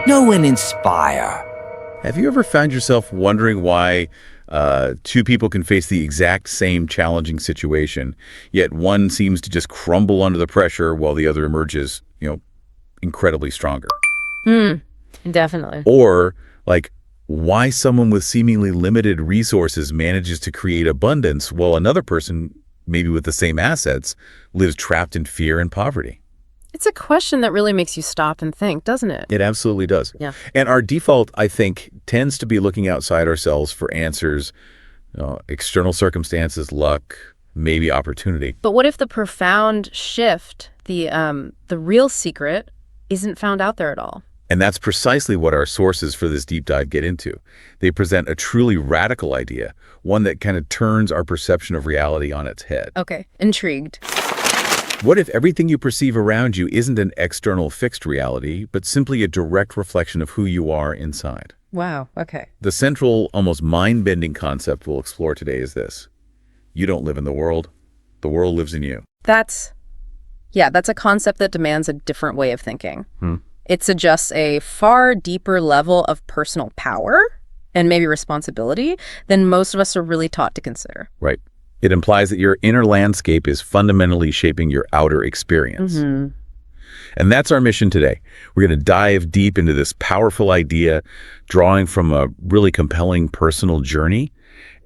know and inspire. Have you ever found yourself wondering why two people can face the exact same challenging situation, yet one seems to just crumble under the pressure while the other emerges, incredibly stronger? Definitely. Or, like, why someone with seemingly limited resources manages to create abundance while another person, maybe with the same assets, lives trapped in fear and poverty? It's a question that really makes you stop and think, doesn't it? It absolutely does. Yeah. And our default, I think, tends to be looking outside ourselves for answers, external circumstances, luck, maybe opportunity. But what if the profound shift, the real secret, isn't found out there at all? And that's precisely what our sources for this deep dive get into. They present a truly radical idea, one that kind of turns our perception of reality on its head. Okay, intrigued. What if everything you perceive around you isn't an external fixed reality, but simply a direct reflection of who you are inside? Wow, okay. The central, almost mind-bending concept we'll explore today is this. You don't live in the world lives in you. That's a concept that demands a different way of thinking. It suggests a far deeper level of personal power and maybe responsibility than most of us are really taught to consider. Right. It implies that your inner landscape is fundamentally shaping your outer experience. And that's our mission today. We're going to dive deep into this powerful idea, drawing from a really compelling personal journey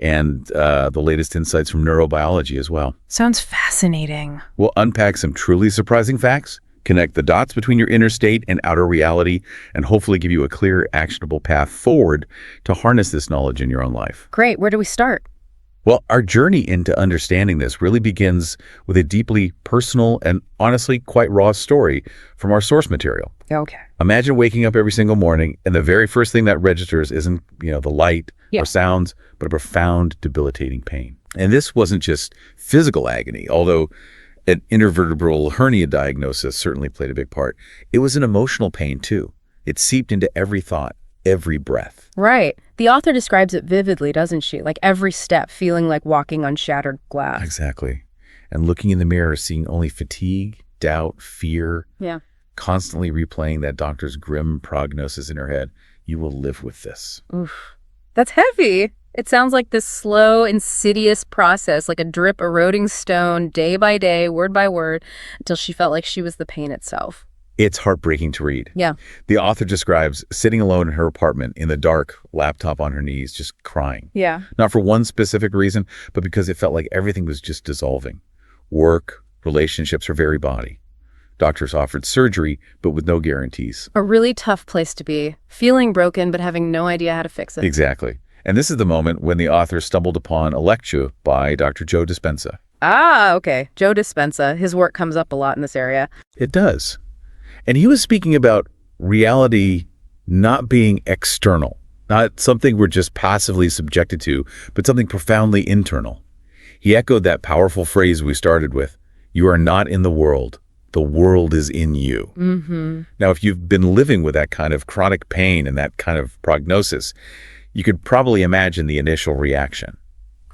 and the latest insights from neurobiology as well. Sounds fascinating. We'll unpack some truly surprising facts, connect the dots between your inner state and outer reality, and hopefully give you a clear, actionable path forward to harness this knowledge in your own life. Great. Where do we start? Well, our journey into understanding this really begins with a deeply personal and honestly quite raw story from our source material. Okay. Imagine waking up every single morning and the very first thing that registers isn't, the light or sounds, but a profound, debilitating pain. And this wasn't just physical agony, although an intervertebral hernia diagnosis certainly played a big part. It was an emotional pain too. It seeped into every thought, every breath. Right. The author describes it vividly, doesn't she? Like every step feeling like walking on shattered glass. Exactly. And looking in the mirror, seeing only fatigue, doubt, fear, constantly replaying that doctor's grim prognosis in her head. You will live with this. Oof. That's heavy. It sounds like this slow, insidious process, like a drip eroding stone, day by day, word by word, until she felt like she was the pain itself. It's heartbreaking to read. Yeah. The author describes sitting alone in her apartment in the dark, laptop on her knees, just crying. Yeah. Not for one specific reason, but because it felt like everything was just dissolving. Work, relationships, her very body. Doctors offered surgery, but with no guarantees. A really tough place to be, feeling broken but having no idea how to fix it. Exactly. And this is the moment when the author stumbled upon a lecture by Dr. Joe Dispenza. Ah, okay. Joe Dispenza. His work comes up a lot in this area. It does. And he was speaking about reality not being external, not something we're just passively subjected to, but something profoundly internal. He echoed that powerful phrase we started with, you are not in the world is in you. Now, if you've been living with that kind of chronic pain and that kind of prognosis, you could probably imagine the initial reaction.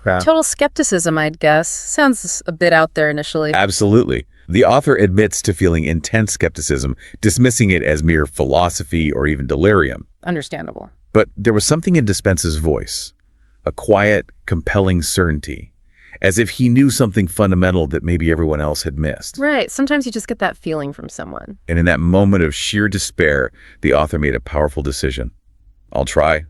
Total skepticism, I'd guess. Sounds a bit out there initially. Absolutely. The author admits to feeling intense skepticism, dismissing it as mere philosophy or even delirium. Understandable. But there was something in Dispenza's voice, a quiet, compelling certainty, as if he knew something fundamental that maybe everyone else had missed. Right. Sometimes you just get that feeling from someone. And in that moment of sheer despair, the author made a powerful decision. I'll try,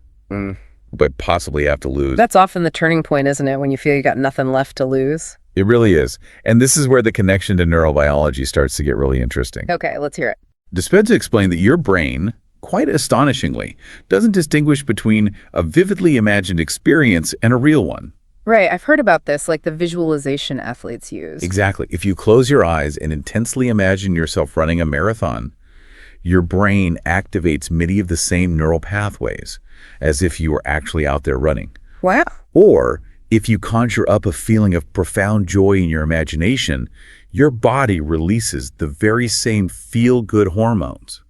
but possibly have to lose. That's often the turning point, isn't it, when you feel you got nothing left to lose? It really is. And this is where the connection to neurobiology starts to get really interesting. Okay, let's hear it. Dispenza explained that your brain, quite astonishingly, doesn't distinguish between a vividly imagined experience and a real one. Right, I've heard about this, like the visualization athletes use. Exactly. If you close your eyes and intensely imagine yourself running a marathon, your brain activates many of the same neural pathways as if you were actually out there running. Wow. Or if you conjure up a feeling of profound joy in your imagination, your body releases the very same feel-good hormones,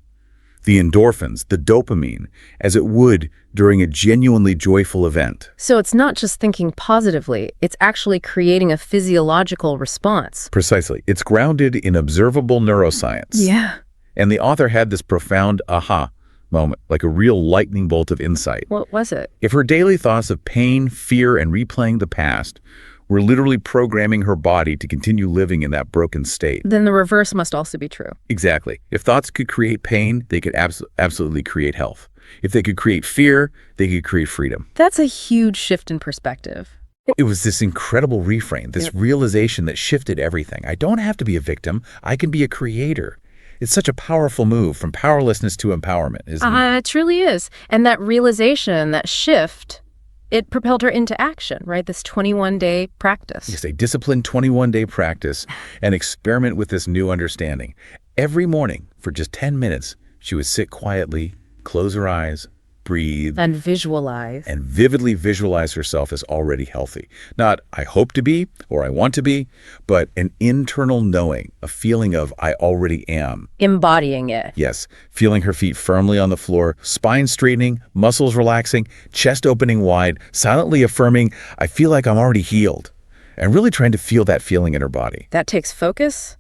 the endorphins, the dopamine, as it would during a genuinely joyful event. So it's not just thinking positively, it's actually creating a physiological response. Precisely. It's grounded in observable neuroscience. Yeah. And the author had this profound aha moment, like a real lightning bolt of insight. What was it? If her daily thoughts of pain, fear, and replaying the past were literally programming her body to continue living in that broken state. Then the reverse must also be true. Exactly. If thoughts could create pain, they could absolutely create health. If they could create fear, they could create freedom. That's a huge shift in perspective. It was this incredible reframe, this realization that shifted everything. I don't have to be a victim. I can be a creator. It's such a powerful move from powerlessness to empowerment, isn't it? It truly is. And that realization, that shift, it propelled her into action, right? This 21-day practice. Yes, a disciplined 21-day practice and experiment with this new understanding. Every morning, for just 10 minutes, she would sit quietly, close her eyes, breathe, And visualize. and vividly visualize herself as already healthy. Not, I hope to be, or I want to be, but an internal knowing, a feeling of, I already am. Embodying it. Yes, feeling her feet firmly on the floor, spine straightening, muscles relaxing, chest opening wide, silently affirming, I feel like I'm already healed. And really trying to feel that feeling in her body. That takes focus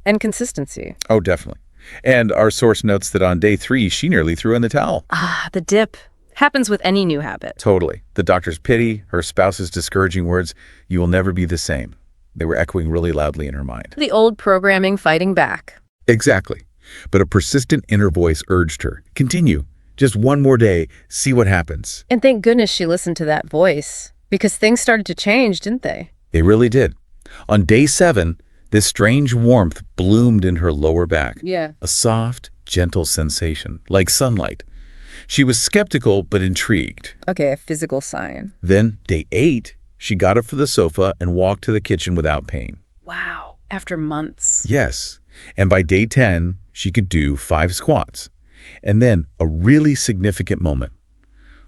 and consistency. Oh, definitely. And our source notes that on day 3, she nearly threw in the towel. The dip happens with any new habit. Totally. The doctor's pity, her spouse's discouraging words, you will never be the same. They were echoing really loudly in her mind. The old programming fighting back. Exactly. But a persistent inner voice urged her, continue. Just one more day, see what happens. And thank goodness she listened to that voice, because things started to change, didn't they? They really did. On day 7, this strange warmth bloomed in her lower back. Yeah. A soft, gentle sensation, like sunlight. She was skeptical but intrigued. Okay, a physical sign. Then, day 8, she got up from the sofa and walked to the kitchen without pain. Wow. After months. Yes. And by day 10, she could do 5 squats. And then, a really significant moment.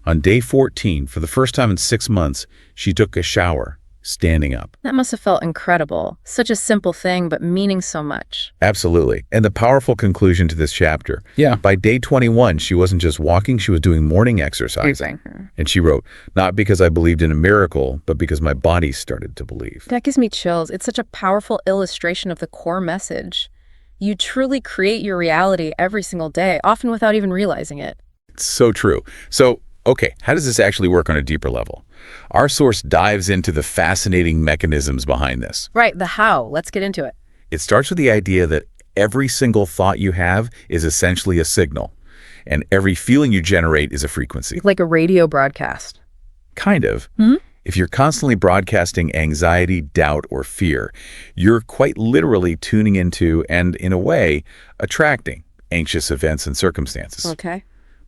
On day 14, for the first time in 6 months, she took a shower, standing up. That must have felt incredible. Such a simple thing, but meaning so much. Absolutely. And the powerful conclusion to this chapter. Yeah. By day 21, she wasn't just walking, she was doing morning exercising. And she wrote, not because I believed in a miracle, but because my body started to believe. That gives me chills. It's such a powerful illustration of the core message. You truly create your reality every single day, often without even realizing it. It's so true. So, okay, how does this actually work on a deeper level? Our source dives into the fascinating mechanisms behind this. Right, the how. Let's get into it. It starts with the idea that every single thought you have is essentially a signal, and every feeling you generate is a frequency. Like a radio broadcast. Kind of. If you're constantly broadcasting anxiety, doubt, or fear, you're quite literally tuning into and, in a way, attracting anxious events and circumstances. Okay.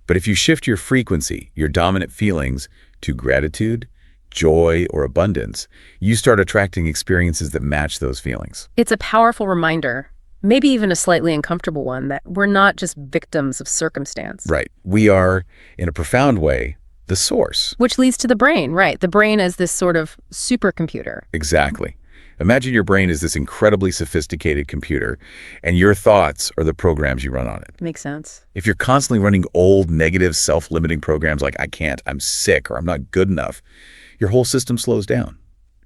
But if you shift your frequency, your dominant feelings, to gratitude, joy, or abundance, you start attracting experiences that match those feelings. It's a powerful reminder, maybe even a slightly uncomfortable one, that we're not just victims of circumstance. Right. We are, in a profound way, the source. Which leads to the brain, right? The brain as this sort of supercomputer. Exactly. Imagine your brain is this incredibly sophisticated computer, and your thoughts are the programs you run on it. Makes sense. If you're constantly running old, negative, self-limiting programs like I can't, I'm sick, or I'm not good enough, your whole system slows down.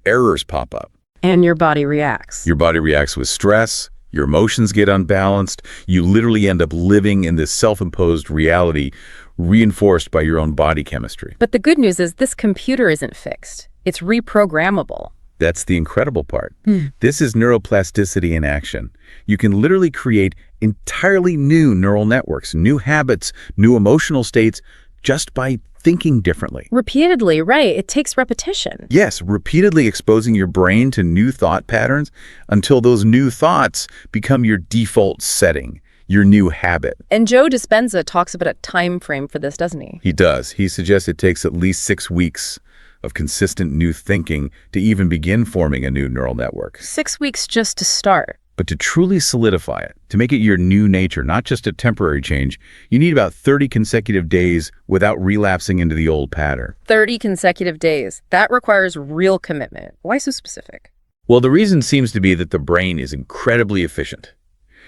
Errors pop up. And your body reacts. Your body reacts with stress, your emotions get unbalanced, you literally end up living in this self-imposed reality reinforced by your own body chemistry. But the good news is this computer isn't fixed. It's reprogrammable. That's the incredible part. This is neuroplasticity in action. You can literally create entirely new neural networks, new habits, new emotional states, just by thinking differently. Repeatedly, right. It takes repetition. Yes, repeatedly exposing your brain to new thought patterns until those new thoughts become your default setting, your new habit. And Joe Dispenza talks about a time frame for this, doesn't he? He does. He suggests it takes at least 6 weeks of consistent new thinking to even begin forming a new neural network. 6 weeks just to start. But to truly solidify it, to make it your new nature, not just a temporary change, you need about 30 consecutive days without relapsing into the old pattern. 30 consecutive days. That requires real commitment. Why so specific? Well, the reason seems to be that the brain is incredibly efficient.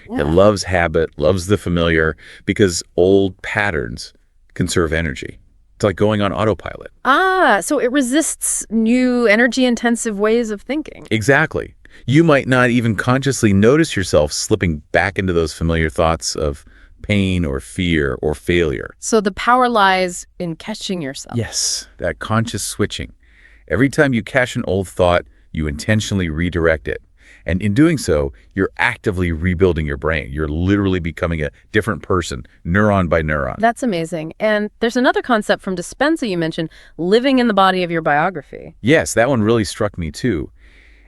It loves habit, loves the familiar, because old patterns conserve energy. It's like going on autopilot. So it resists new energy-intensive ways of thinking. Exactly. You might not even consciously notice yourself slipping back into those familiar thoughts of pain or fear or failure. So the power lies in catching yourself. Yes, that conscious switching. Every time you catch an old thought, you intentionally redirect it. And in doing so, you're actively rebuilding your brain. You're literally becoming a different person, neuron by neuron. That's amazing. And there's another concept from Dispenza you mentioned, living in the body of your biography. Yes, that one really struck me too.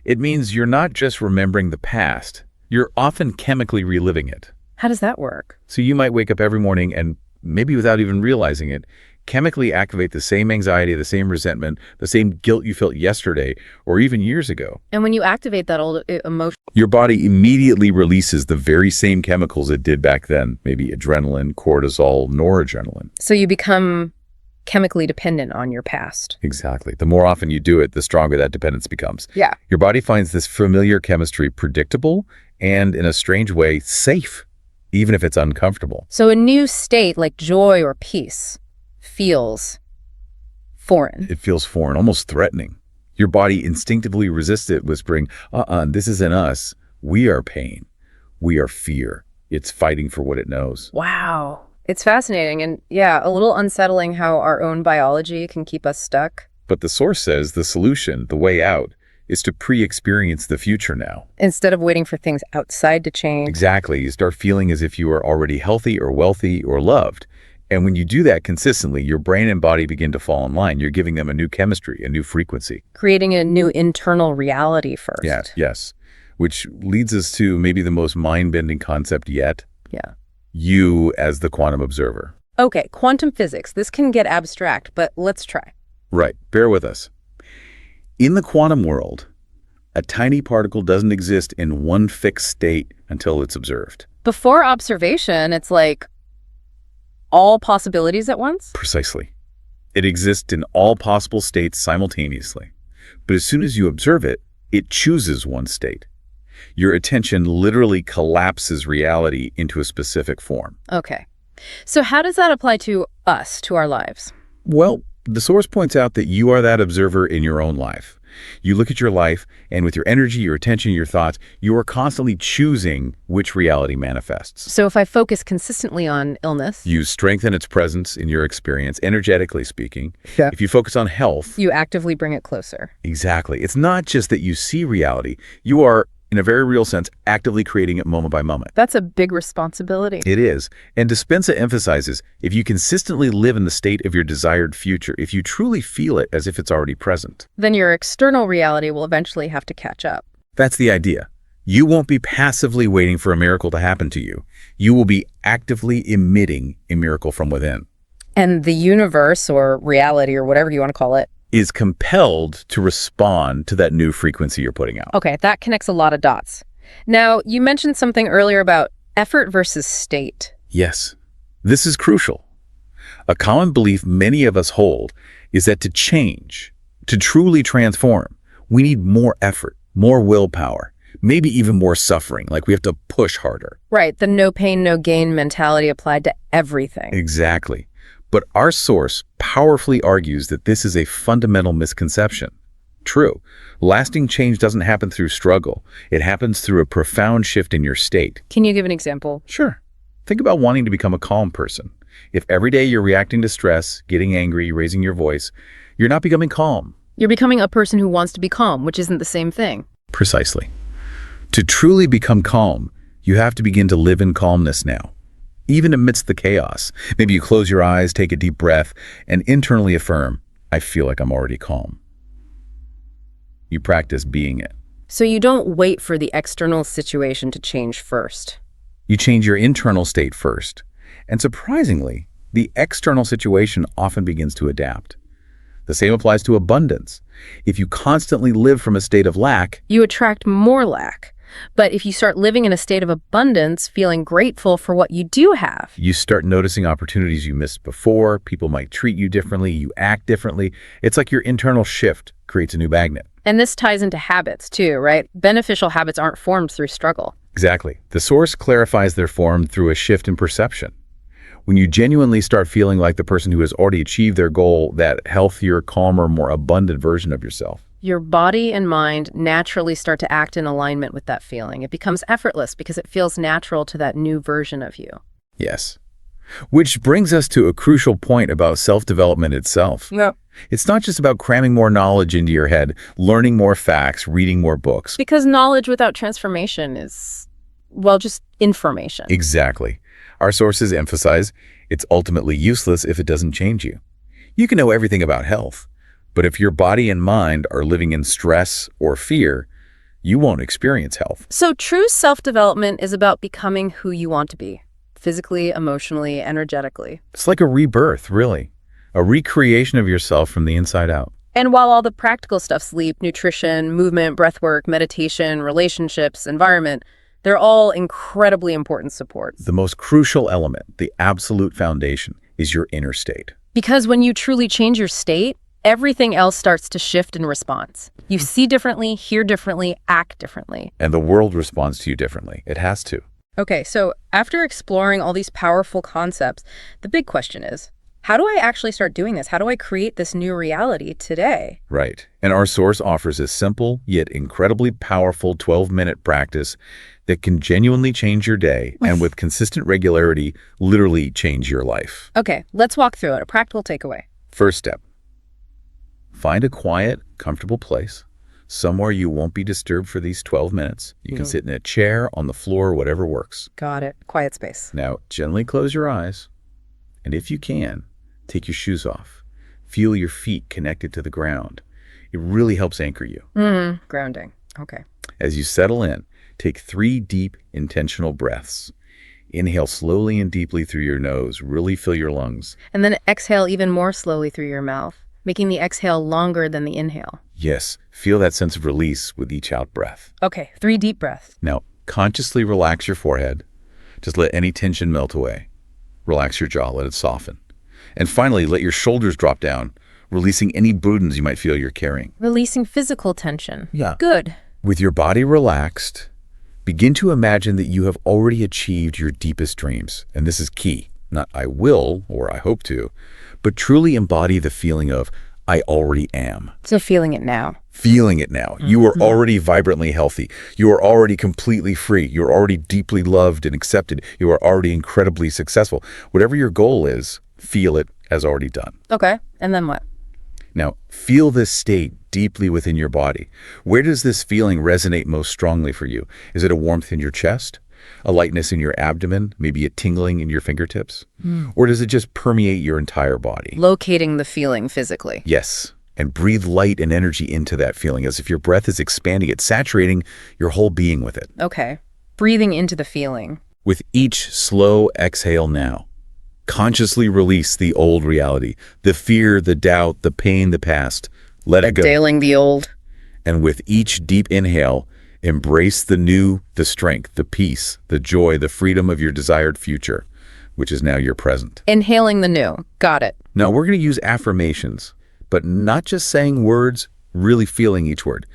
It means you're not just remembering the past, you're often chemically reliving it. How does that work? So you might wake up every morning and, maybe without even realizing it, chemically activate the same anxiety, the same resentment, the same guilt you felt yesterday or even years ago. And when you activate that old emotion, Your body immediately releases the very same chemicals it did back then, maybe adrenaline, cortisol, noradrenaline. so you become chemically dependent on your past. Exactly. The more often you do it, the stronger that dependence becomes. Yeah. Your body finds this familiar chemistry predictable and, in a strange way, safe, even if it's uncomfortable. So a new state like joy or peace feels foreign. It feels foreign, almost threatening. Your body instinctively resists it, whispering, this isn't us. We are pain. We are fear. It's fighting for what it knows. Wow. It's fascinating and, yeah, a little unsettling how our own biology can keep us stuck. But the source says the solution, the way out, is to pre-experience the future now. Instead of waiting for things outside to change. Exactly. You start feeling as if you are already healthy or wealthy or loved. And when you do that consistently, your brain and body begin to fall in line. You're giving them a new chemistry, a new frequency. Creating a new internal reality first. Yes. Which leads us to maybe the most mind-bending concept yet. Yeah. You as the quantum observer. Okay, quantum physics. This can get abstract, but let's try. Right. Bear with us. In the quantum world, a tiny particle doesn't exist in one fixed state until it's observed. Before observation, it's like all possibilities at once? Precisely. It exists in all possible states simultaneously. But as soon as you observe it, it chooses one state. Your attention literally collapses reality into a specific form. Okay. So how does that apply to us, to our lives? Well, the source points out that you are that observer in your own life. You look at your life, and with your energy, your attention, your thoughts, you are constantly choosing which reality manifests. So if I focus consistently on illness, You strengthen its presence in your experience, energetically speaking. Yeah. If you focus on health, you actively bring it closer. exactly. It's not just that you see reality. You are, in a very real sense, actively creating it moment by moment. That's a big responsibility. It is. And Dispenza emphasizes, if you consistently live in the state of your desired future, if you truly feel it as if it's already present. Then your external reality will eventually have to catch up. That's the idea. You won't be passively waiting for a miracle to happen to you. You will be actively emitting a miracle from within. And the universe or reality or whatever you want to call it. Is compelled to respond to that new frequency you're putting out. Okay, that connects a lot of dots. Now, you mentioned something earlier about effort versus state. Yes, this is crucial. A common belief many of us hold is that to change, to truly transform, we need more effort, more willpower, maybe even more suffering, like we have to push harder. Right, the no pain, no gain mentality applied to everything. Exactly. But our source powerfully argues that this is a fundamental misconception. True, lasting change doesn't happen through struggle. It happens through a profound shift in your state. Can you give an example? Sure. Think about wanting to become a calm person. If every day you're reacting to stress, getting angry, raising your voice, you're not becoming calm. You're becoming a person who wants to be calm, which isn't the same thing. Precisely. To truly become calm, you have to begin to live in calmness now. Even amidst the chaos, maybe you close your eyes, take a deep breath, and internally affirm, I feel like I'm already calm. You practice being it. So you don't wait for the external situation to change first. You change your internal state first. And surprisingly, the external situation often begins to adapt. The same applies to abundance. If you constantly live from a state of lack, You attract more lack. But if you start living in a state of abundance, feeling grateful for what you do have, you start noticing opportunities you missed before. People might treat you differently. You act differently. It's like your internal shift creates a new magnet. and this ties into habits too, right? Beneficial habits aren't formed through struggle. Exactly. The source clarifies their form through a shift in perception. When you genuinely start feeling like the person who has already achieved their goal, that healthier, calmer, more abundant version of yourself. Your body and mind naturally start to act in alignment with that feeling. It becomes effortless because it feels natural to that new version of you. Yes. Which brings us to a crucial point about self-development itself. Yeah. It's not just about cramming more knowledge into your head, learning more facts, reading more books. Because knowledge without transformation is, well, just information. Exactly. Our sources emphasize it's ultimately useless if it doesn't change you. You can know everything about health, but if your body and mind are living in stress or fear, you won't experience health. So true self-development is about becoming who you want to be, physically, emotionally, energetically. It's like a rebirth, really. A recreation of yourself from the inside out. And while all the practical stuff, sleep, nutrition, movement, breathwork, meditation, relationships, environment, they're all incredibly important supports. The most crucial element, the absolute foundation, is your inner state. Because when you truly change your state, everything else starts to shift in response. You see differently, hear differently, act differently. And the world responds to you differently. It has to. Okay, so after exploring all these powerful concepts, the big question is, how do I actually start doing this? How do I create this new reality today? Right. And our source offers a simple yet incredibly powerful 12-minute practice that can genuinely change your day and with consistent regularity, literally change your life. Okay, let's walk through it. A practical takeaway. First step, find a quiet, comfortable place, somewhere you won't be disturbed for these 12 minutes. You can sit in a chair, on the floor, whatever works. Got it. Quiet space. Now, gently close your eyes, and if you can, take your shoes off. Feel your feet connected to the ground. It really helps anchor you. Grounding. Okay. As you settle in, take 3 deep, intentional breaths. Inhale slowly and deeply through your nose. Really fill your lungs. And then exhale even more slowly through your mouth, making the exhale longer than the inhale. Yes, feel that sense of release with each out breath. Okay, 3 deep breaths. Now, consciously relax your forehead. Just let any tension melt away. Relax your jaw, let it soften. And finally, let your shoulders drop down, releasing any burdens you might feel you're carrying. Releasing physical tension. Yeah. Good. With your body relaxed, begin to imagine that you have already achieved your deepest dreams. And this is key. Not I will or I hope to, but truly embody the feeling of I already am. So feeling it now. Feeling it now. You are already vibrantly healthy. You are already completely free. You're already deeply loved and accepted. You are already incredibly successful. Whatever your goal is, feel it as already done. Okay, and then what? Now, feel this state deeply within your body. Where does this feeling resonate most strongly for you? Is it a warmth in your chest? A lightness in your abdomen? Maybe a tingling in your fingertips? Or does it just permeate your entire body? Locating the feeling physically. Yes. And breathe light and energy into that feeling as if your breath is expanding it, saturating your whole being with it. Okay. Breathing into the feeling. With each slow exhale now, consciously release the old reality, the fear, the doubt, the pain, the past. Let it go. Exhaling the old. And with each deep inhale, embrace the new, the strength, the peace, the joy, the freedom of your desired future, which is now your present. Inhaling the new. Got it. Now, we're going to use affirmations, but not just saying words, really feeling each word.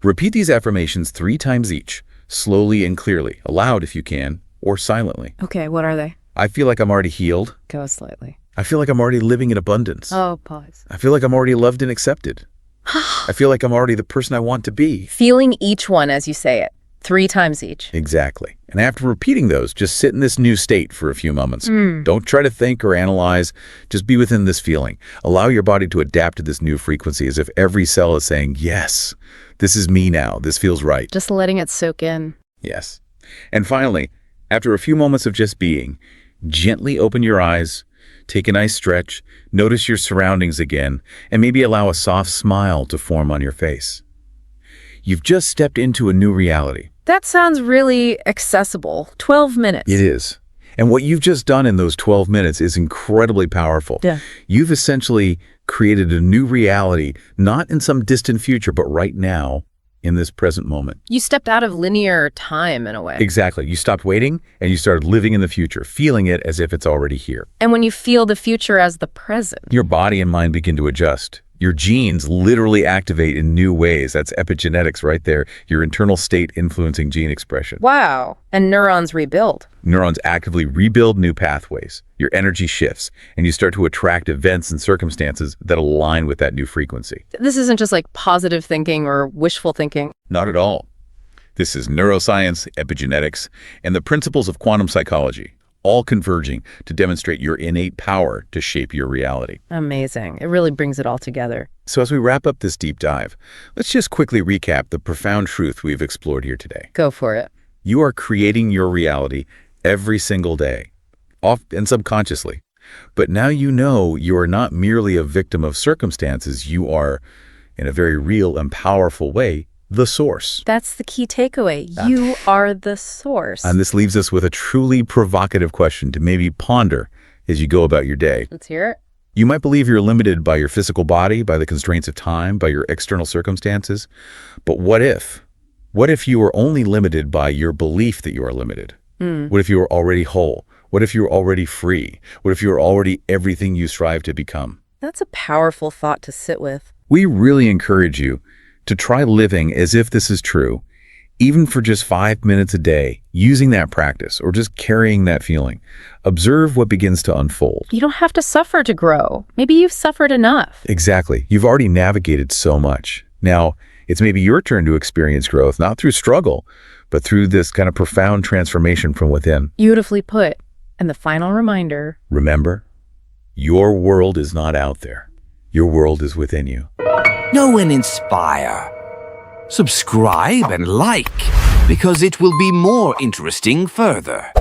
Repeat these affirmations 3 times each, slowly and clearly, aloud if you can, or silently. Okay, what are they? I feel like I'm already healed. Go slightly. I feel like I'm already living in abundance. Oh, pause. I feel like I'm already loved and accepted. I feel like I'm already the person I want to be. Feeling each one as you say it. 3 times each. Exactly. And after repeating those, just sit in this new state for a few moments. Don't try to think or analyze. Just be within this feeling. Allow your body to adapt to this new frequency as if every cell is saying, yes, this is me now. This feels right. Just letting it soak in. Yes. And finally, after a few moments of just being, gently open your eyes, take a nice stretch, notice your surroundings again, and maybe allow a soft smile to form on your face. You've just stepped into a new reality. That sounds really accessible. 12 minutes. It is. And what you've just done in those 12 minutes is incredibly powerful. Yeah. You've essentially created a new reality, not in some distant future, but right now, in this present moment. You stepped out of linear time in a way. Exactly. You stopped waiting and you started living in the future, feeling it as if it's already here. And when you feel the future as the present. Your body and mind begin to adjust. Your genes literally activate in new ways. That's epigenetics right there. Your internal state influencing gene expression. Wow. And neurons rebuild. Neurons actively rebuild new pathways. Your energy shifts, and you start to attract events and circumstances that align with that new frequency. This isn't just like positive thinking or wishful thinking. Not at all. This is neuroscience, epigenetics, and the principles of quantum psychology, all converging to demonstrate your innate power to shape your reality. Amazing. It really brings it all together. So as we wrap up this deep dive, let's just quickly recap the profound truth we've explored here today. Go for it. You are creating your reality every single day, often and subconsciously. But now you know you are not merely a victim of circumstances. You are, in a very real and powerful way, the source. That's the key takeaway. You are the source. And this leaves us with a truly provocative question to maybe ponder as you go about your day. Let's hear it. You might believe you're limited by your physical body, by the constraints of time, by your external circumstances. But what if? What if you were only limited by your belief that you are limited? What if you were already whole? What if you were already free? What if you were already everything you strive to become? That's a powerful thought to sit with. We really encourage you to try living as if this is true, even for just 5 minutes a day, using that practice or just carrying that feeling. Observe what begins to unfold. You don't have to suffer to grow. Maybe you've suffered enough. Exactly. You've already navigated so much. Now, it's maybe your turn to experience growth, not through struggle, but through this kind of profound transformation from within. Beautifully put. And the final reminder. Remember, your world is not out there. Your world is within you. Know and inspire. Subscribe and like, because it will be more interesting further.